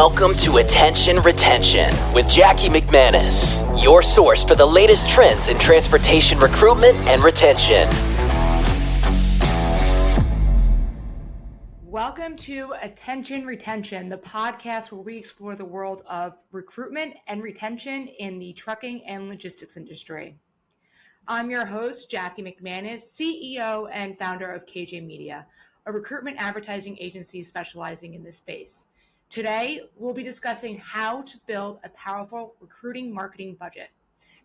Welcome to Attention Retention with Jackie McManus, your source for the latest trends in transportation recruitment and retention. Welcome to Attention Retention, the podcast where we explore the world of recruitment and retention in the trucking and logistics industry. I'm your host, Jackie McManus, CEO and founder of KJ Media, a recruitment advertising agency specializing in this space. Today, we'll be discussing how to build a powerful recruiting marketing budget.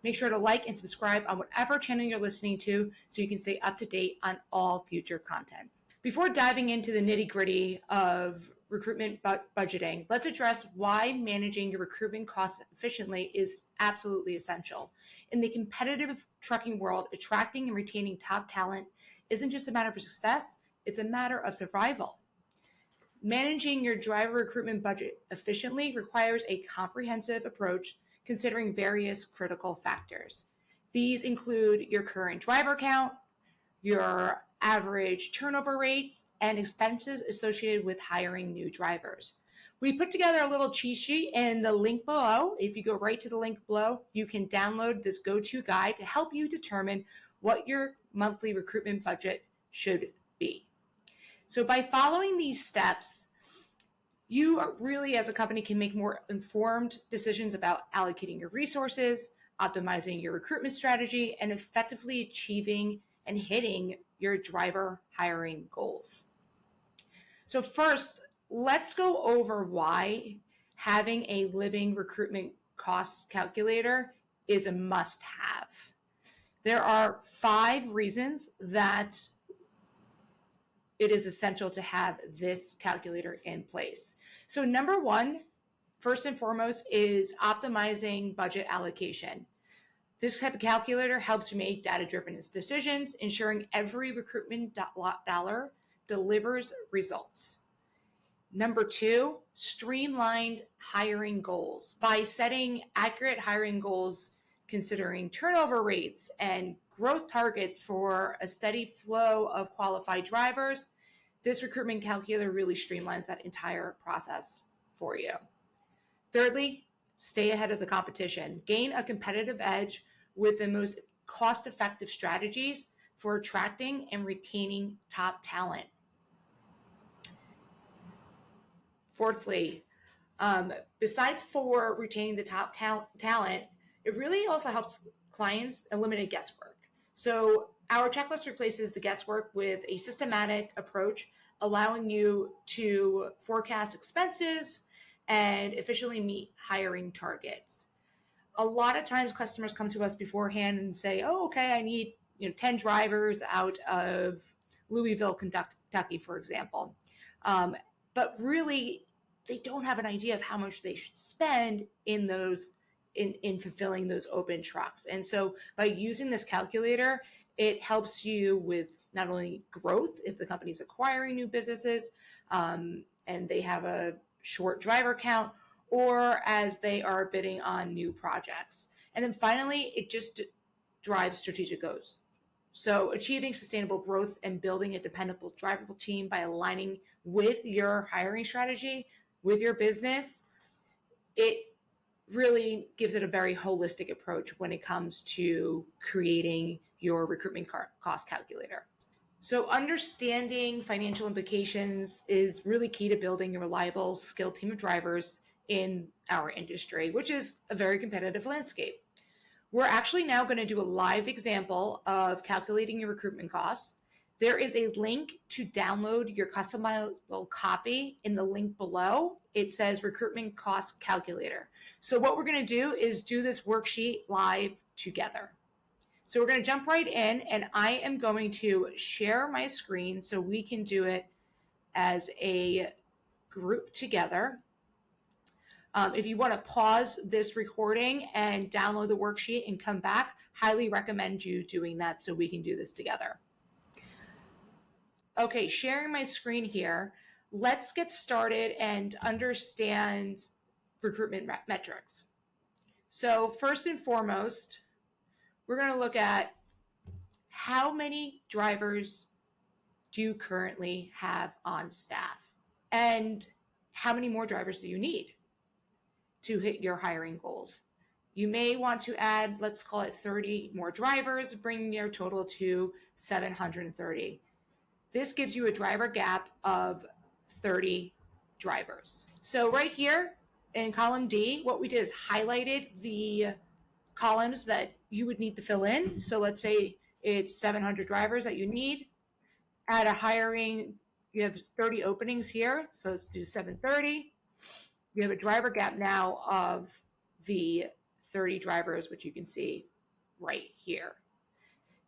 Make sure to like and subscribe on whatever channel you're listening to so you can stay up to date on all future content. Before diving into the nitty-gritty of recruitment budgeting, let's address why managing your recruitment costs efficiently is absolutely essential. In the competitive trucking world, attracting and retaining top talent isn't just a matter of success, it's a matter of survival. Managing your driver recruitment budget efficiently requires a comprehensive approach considering various critical factors. These include your current driver count, your average turnover rates, and expenses associated with hiring new drivers. We put together a little cheat sheet in the link below. If you go right to the link below, you can download this go-to guide to help you determine what your monthly recruitment budget should be. So by following these steps, you really as a company can make more informed decisions about allocating your resources, optimizing your recruitment strategy, and effectively achieving and hitting your driver hiring goals. So first, let's go over why having a living recruitment cost calculator is a must-have. There are 5 reasons that it is essential to have this calculator in place. So number 1, first and foremost, is optimizing budget allocation. This type of calculator helps you make data-driven decisions, ensuring every recruitment dollar delivers results. Number 2, streamlined hiring goals. By setting accurate hiring goals, considering turnover rates and growth targets for a steady flow of qualified drivers, this recruitment calculator really streamlines that entire process for you. Thirdly, stay ahead of the competition. Gain a competitive edge with the most cost-effective strategies for attracting and retaining top talent. Fourthly, besides for retaining the top talent, it really also helps clients eliminate guesswork. So our checklist replaces the guesswork with a systematic approach, allowing you to forecast expenses and efficiently meet hiring targets. A lot of times customers come to us beforehand and say, oh, okay, I need 10 drivers out of Louisville, Kentucky, for example. But really, they don't have an idea of how much they should spend in fulfilling those open trucks. And so by using this calculator, it helps you with not only growth if the company's acquiring new businesses and they have a short driver count, or as they are bidding on new projects. And then finally, it just drives strategic goals. So achieving sustainable growth and building a dependable, drivable team by aligning with your hiring strategy, with your business, it really gives it a very holistic approach when it comes to creating your recruitment cost calculator. So understanding financial implications is really key to building a reliable, skilled team of drivers in our industry, which is a very competitive landscape. We're actually now going to do a live example of calculating your recruitment costs. There is a link to download your customizable copy in the link below. It says Recruitment Cost Calculator. So what we're going to do is do this worksheet live together. So we're going to jump right in, and I am going to share my screen so we can do it as a group together. If you want to pause this recording and download the worksheet and come back, highly recommend you doing that so we can do this together. Okay, sharing my screen here. Let's get started and understand recruitment metrics. So first and foremost, we're going to look at how many drivers do you currently have on staff and how many more drivers do you need? to hit your hiring goals. You may want to add, let's call it 30 more drivers, bringing your total to 730. This gives you a driver gap of 30 drivers. So right here in column D, what we did is highlighted the columns that you would need to fill in. So let's say it's 700 drivers that you need. At a hiring, you have 30 openings here. So let's do 730. You have a driver gap now of the 30 drivers, which you can see right here.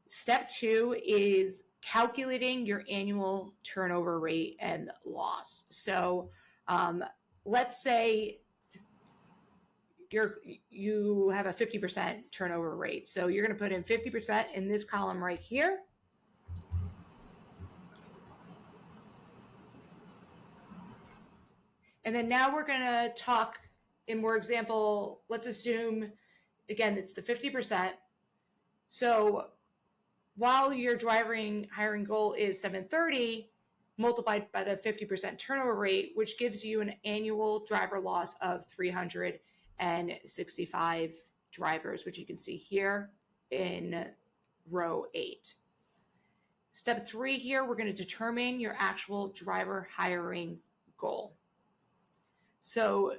Step 2 is calculating your annual turnover rate and loss. So let's say you have a 50% turnover rate. So you're going to put in 50% in this column right here. And then now we're going to talk in more example. Let's assume, again, it's the 50%. So while your hiring goal is 730, multiplied by the 50% turnover rate, which gives you an annual driver loss of 365 drivers, which you can see here in row 8. Step 3 here, we're going to determine your actual driver hiring goal. So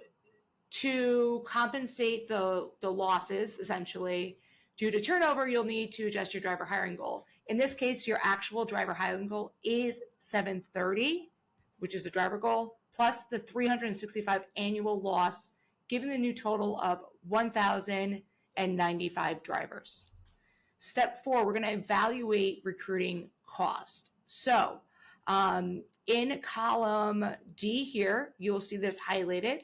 to compensate the losses, essentially, due to turnover, you'll need to adjust your driver hiring goal. In this case, your actual driver hiring goal is 730, which is the driver goal, plus the 365 annual loss, giving the new total of 1,095 drivers. Step 4, we're going to evaluate recruiting cost. So in column D here, you'll see this highlighted.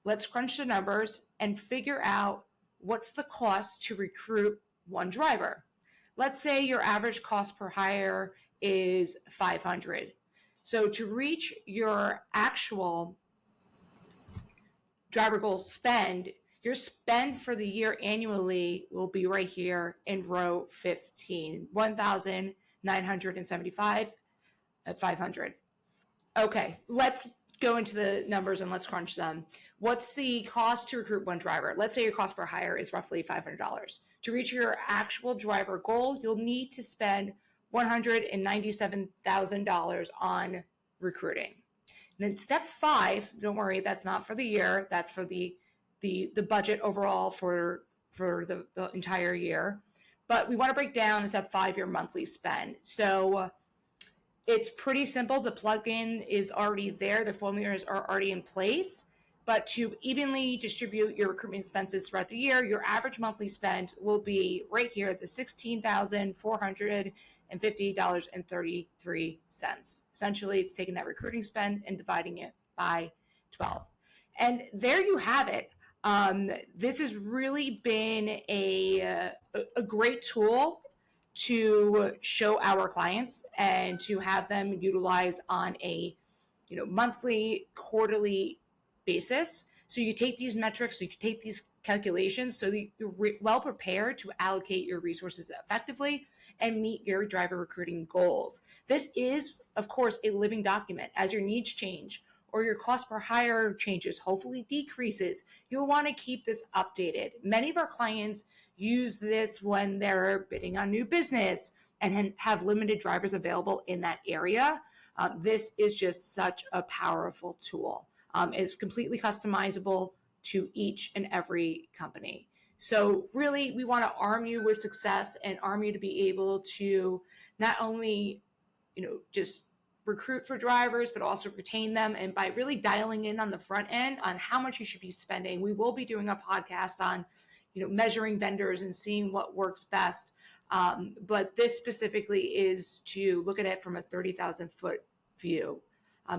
Let's crunch the numbers and figure out what's the cost to recruit one driver. Let's say your average cost per hire is $500. So to reach your actual driver goal spend, your spend for the year annually will be right here in row 15, 1,975 at 500. Okay, let's go into the numbers and let's crunch them. What's the cost to recruit one driver? Let's say your cost per hire is roughly $500. To reach your actual driver goal, you'll need to spend $197,000 on recruiting. And then step 5, don't worry, that's not for the year. That's for the budget overall for the entire year. But we want to break down a step 5 your monthly spend. So it's pretty simple. The plugin is already there. The formulas are already in place. But to evenly distribute your recruitment expenses throughout the year, your average monthly spend will be right here, the $16,450.33. Essentially, it's taking that recruiting spend and dividing it by 12. And there you have it. This has really been a great tool to show our clients and to have them utilize on a monthly, quarterly basis. So you take these metrics, so you can take these calculations so that you're well prepared to allocate your resources effectively and meet your driver recruiting goals. This is, of course, a living document. As your needs change or your cost per hire changes, hopefully decreases, you'll want to keep this updated. Many of our clients use this when they're bidding on new business and have limited drivers available in that area. This is just such a powerful tool. It's completely customizable to each and every company. So really, we want to arm you with success and arm you to be able to not only, just recruit for drivers, but also retain them. And by really dialing in on the front end on how much you should be spending, we will be doing a podcast on, measuring vendors and seeing what works best. But this specifically is to look at it from a 30,000 foot view.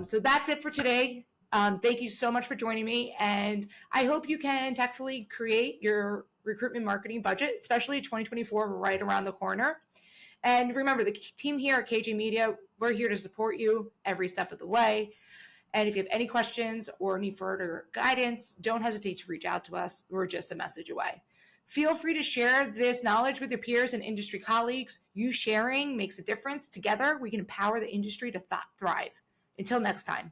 So that's it for today. Thank you so much for joining me, and I hope you can tactfully create your recruitment marketing budget, especially 2024 right around the corner. And remember, the team here at KJ Media, we're here to support you every step of the way. And if you have any questions or need further guidance, don't hesitate to reach out to us. We're just a message away. Feel free to share this knowledge with your peers and industry colleagues. You sharing makes a difference. Together, we can empower the industry to thrive. Until next time.